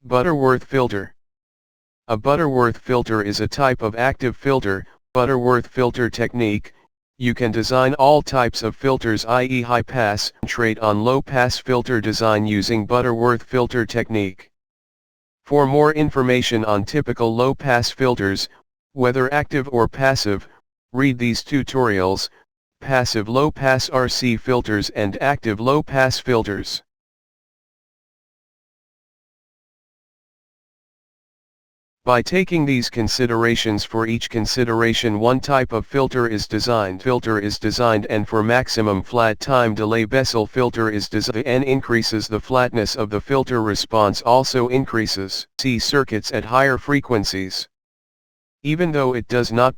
Butterworth filter. A Butterworth filter is a type of active filter. Butterworth filter technique. You can design all types of filters, i.e. high pass, concentrate on low pass filter design using Butterworth filter technique. For more information on typical low pass filters, whether active or passive, read these tutorials: passive low pass RC filters and active low pass filters. By taking these considerations, for each consideration one type of filter is designed and for maximum flat time delay Bessel filter is designed. N increases the flatness of the filter response also increases. C circuits at higher frequencies. Even though it does not